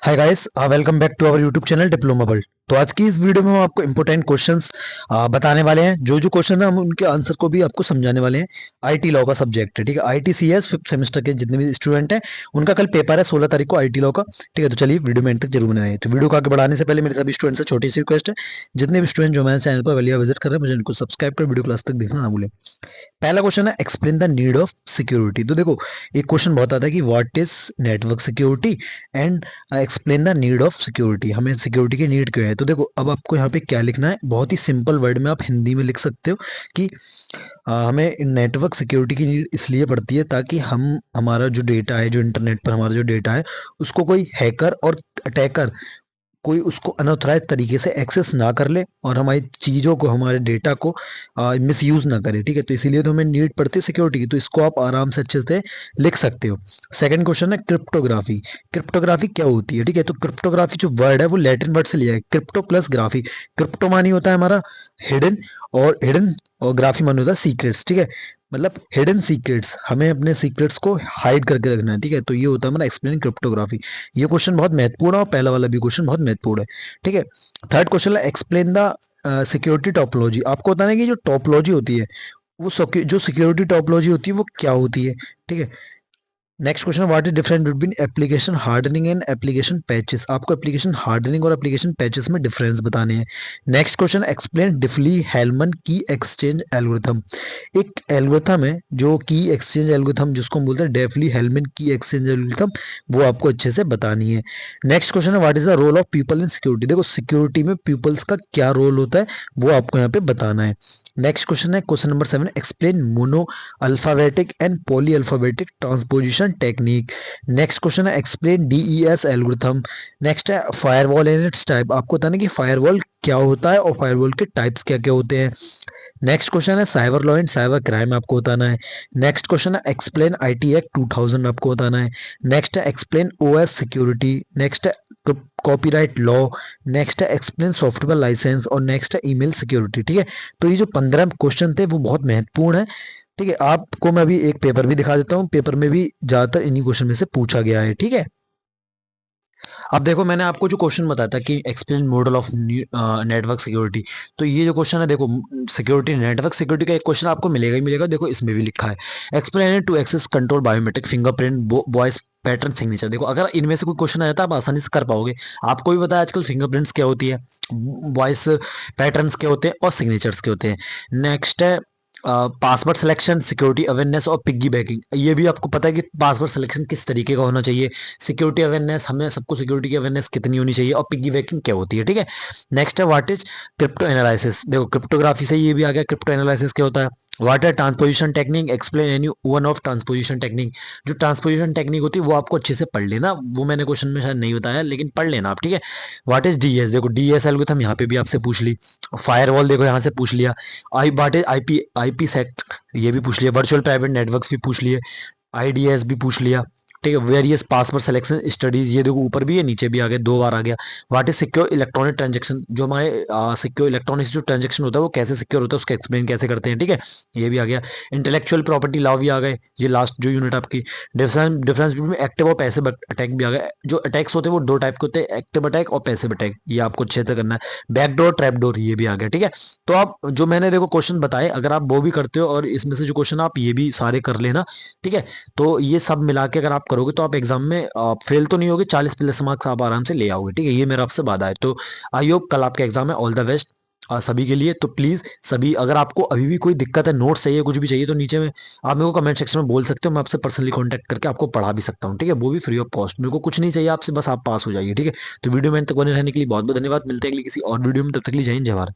Hi guys, welcome back to our YouTube channel diploma world. तो आज की इस वीडियो में हम आपको इंपॉर्टेंट क्वेश्चंस बताने वाले हैं। जो जो क्वेश्चन है हम उनके आंसर को भी आपको समझाने वाले हैं। आईटी लॉ का सब्जेक्ट है, ठीक है। आईटी सीएस फिफ्थ सेमेस्टर के जितने भी स्टूडेंट हैं उनका कल पेपर है 16 तारीख को आईटी लॉ का, ठीक है। तो चलिए वीडियो में एंड तक जरूर बनाए। तो वीडियो को आगे बढ़ाने से पहले मेरे सभी स्टूडेंट से छोटी सी रिक्वेस्ट है, जितने भी स्टूडेंट जो हमारे चैनल पर पहली बार विजिट कर रहे हैं मुझे इनको सब्सक्राइब कर वीडियो क्लास तक देखना ना भूलें। पहला क्वेश्चन है explain the need of security. तो देखो एक क्वेश्चन बहुत आता है कि what is network security and explain the need of security. हमें सिक्योरिटी की नीड क्यों है। तो देखो अब आपको यहाँ पे क्या लिखना है, बहुत ही सिंपल वर्ड में आप हिंदी में लिख सकते हो कि हमें नेटवर्क सिक्योरिटी की नीड इसलिए पड़ती है ताकि हम हमारा जो डेटा है, जो इंटरनेट पर हमारा जो डेटा है, उसको कोई हैकर और अटैकर कोई उसको अनऑथराइज तरीके से एक्सेस ना कर ले और हमारी चीज़ों को, हमारे डेटा को मिसयूज ना करे, ठीक है। तो इसीलिए तो हमें नीड पड़ती है सिक्योरिटी की। तो इसको आप आराम से अच्छे से लिख सकते हो। सेकंड क्वेश्चन है क्रिप्टोग्राफी। क्रिप्टोग्राफी क्या होती है, ठीक है। तो क्रिप्टोग्राफी जो वर्ड है वो लैटिन वर्ड से लिया है, क्रिप्टो प्लस ग्राफी। क्रिप्टो मानी होता है हमारा हिडन, और ग्राफी मानी होता है सीक्रेट्स, ठीक है। मतलब हिडन सीक्रेट्स, हमें अपने सीक्रेट्स को हाइड करके रखना है, ठीक है। तो ये होता है हमारा एक्सप्लेन क्रिप्टोग्राफी। ये क्वेश्चन बहुत महत्वपूर्ण है और पहला वाला भी क्वेश्चन बहुत महत्वपूर्ण है, ठीक है। थर्ड क्वेश्चन है एक्सप्लेन द सिक्योरिटी टोपोलॉजी। आपको बताना है कि जो टोपोलॉजी होती है वो जो सिक्योरिटी टोपोलॉजी होती है वो क्या होती है, ठीक है। Next question, what is difference between application hardening and application patches. आपको एप्लीकेशन हार्डनिंग और एप्लीकेशन पैचेस में डिफरेंस बताने हैं। नेक्स्ट क्वेश्चन, एक्सप्लेन डिफली हेलमन की एक्सचेंज एल्गोरिथम। एक एल्गोरिथम है जो की एक्सचेंज एल्गोरिथम, जिसको हम बोलते हैं डेफली हेलमन की एक्सचेंज एल्गोरिथम, वो आपको अच्छे से बतानी है। नेक्स्ट क्वेश्चन है what is the role of people in security. देखो सिक्योरिटी में पीपल्स का क्या रोल होता है वो आपको यहाँ पे बताना है। नेक्स्ट क्वेश्चन है question number 7, explain mono alphabetic and poly alphabetic transposition technique. Next question है एक्सप्लेन डीईएस एल्गोरिथम। नेक्स्ट है फायरवॉल एंड इट्स टाइप। आपको बताना कि फायरवॉल क्या होता है और फायरवॉल के टाइप्स क्या क्या होते हैं। नेक्स्ट क्वेश्चन है cyber law and cyber crime, आपको बताना है। नेक्स्ट क्वेश्चन है एक्सप्लेन आईटी एक्ट 2000, आपको बताना है। नेक्स्ट है एक्सप्लेन ओएस सिक्योरिटी। नेक्स्ट है कॉपीराइट लॉ। नेक्स्ट है एक्सप्लेन सॉफ्टवेयर लाइसेंस और नेक्स्ट है ईमेल सिक्योरिटी, ठीक है। तो ये जो 15 क्वेश्चन थे वो बहुत महत्वपूर्ण है, ठीक है। आपको मैं अभी एक पेपर भी दिखा देता हूँ, पेपर में भी ज्यादातर इन्हीं क्वेश्चन में से पूछा गया है, ठीक है। अब देखो मैंने आपको जो क्वेश्चन बताया था कि explain model of network security, तो ये जो क्वेश्चन है देखो सिक्योरिटी, नेटवर्क सिक्योरिटी का एक क्वेश्चन आपको मिलेगा ही मिलेगा। देखो इसमें भी लिखा है explain to access control biometric fingerprint voice pattern signature. देखो अगर इनमें से कोई क्वेश्चन आया था आप आसानी से कर पाओगे। आपको भी पता है आजकल फिंगरप्रिंट्स क्या होती है, वॉइस पैटर्न्स क्या होते हैं और सिग्नेचर्स क्या होते हैं। नेक्स्ट है पासवर्ड सिलेक्शन, सिक्योरिटी अवेयरनेस और पिग्गी बैकिंग। ये भी आपको पता है कि पासवर्ड सिलेक्शन किस तरीके का होना चाहिए, सिक्योरिटी अवेयरनेस, हमें सबको सिक्योरिटी की अवेयरनेस कितनी होनी चाहिए और पिग्गी बैकिंग क्या होती है, ठीक है। नेक्स्ट है व्हाट इज क्रिप्टो एनालिसिस। देखो क्रिप्टोग्राफी से ये भी आ गया, क्रिप्टो एनालिसिस क्या होता है। व्हाट है transposition technique, explain any one of transposition technique. जो ट्रांसपोजिशन टेक्निक होती है वो आपको अच्छे से पढ़ लेना, वो मैंने क्वेश्चन में शायद नहीं बताया लेकिन पढ़ लेना आप, ठीक है। What is DS. देखो डीएस एल्गोरिथम यहाँ पे भी आपसे पूछ ली। फायरवॉल देखो यहाँ से पूछ लिया। What is IP IP set, ये भी पूछ लिया। वर्चुअल प्राइवेट नेटवर्क्स भी पूछ लिए। आईडीएस भी पूछ लिया, ठीक है। वेरियस पासवर्ड सिलेक्शन स्टडीज, ये देखो ऊपर भी है नीचे भी आ गया, 2 बार आ गया। What is secure electronic transaction, जो हमारे सिक्योर इलेक्ट्रॉनिक्स जो ट्रांजेक्शन होता है वो कैसे सिक्योर होता है उसका एक्सप्लेन कैसे करते हैं, ठीक है। ये भी आ गया। इंटेलेक्चुअल प्रॉपर्टी लॉ भी आ गए, ये लास्ट जो यूनिट आपकी। डिफरेंस बिटवीन एक्टिव और पैसिव अटैक भी आ गया। जो अटैक्स होते हैं वो 2 टाइप के होते हैं, एक्टिव अटैक और पैसिव अटैक, ये आपको अच्छे से करना है। बैकडोर ट्रैपडोर, ये भी आ गया, ठीक है। तो आप जो मैंने देखो क्वेश्चन बताए अगर आप वो भी करते हो और इसमें से जो क्वेश्चन आप ये भी सारे कर लेना, ठीक है। तो ये सब मिला के अगर आप करोगे तो आप एग्जाम में फेल तो नहीं होगे, 40+ मार्क्स आप आराम से ले आओगे, ठीक है। ये मेरा आपसे वादा है। तो आई होप कल आपका एग्जाम है, ऑल द बेस्ट सभी के लिए। तो प्लीज़ सभी, अगर आपको अभी भी कोई दिक्कत है, नोट्स चाहिए, कुछ भी चाहिए, तो नीचे में आप मेरे को कमेंट सेक्शन में बोल सकते हो, मैं आपसे पर्सनली कांटेक्ट करके आपको पढ़ा भी सकता हूँ, ठीक है। वो भी फ्री ऑफ कॉस्ट, मेरे को कुछ नहीं चाहिए आपसे, बस आप पास हो जाइए, ठीक है। तो वीडियो में तक बने रहने के लिए बहुत बहुत धन्यवाद। मिलते हैं अगली किसी और वीडियो में, तब तक के लिए जय हिंद जय भारत।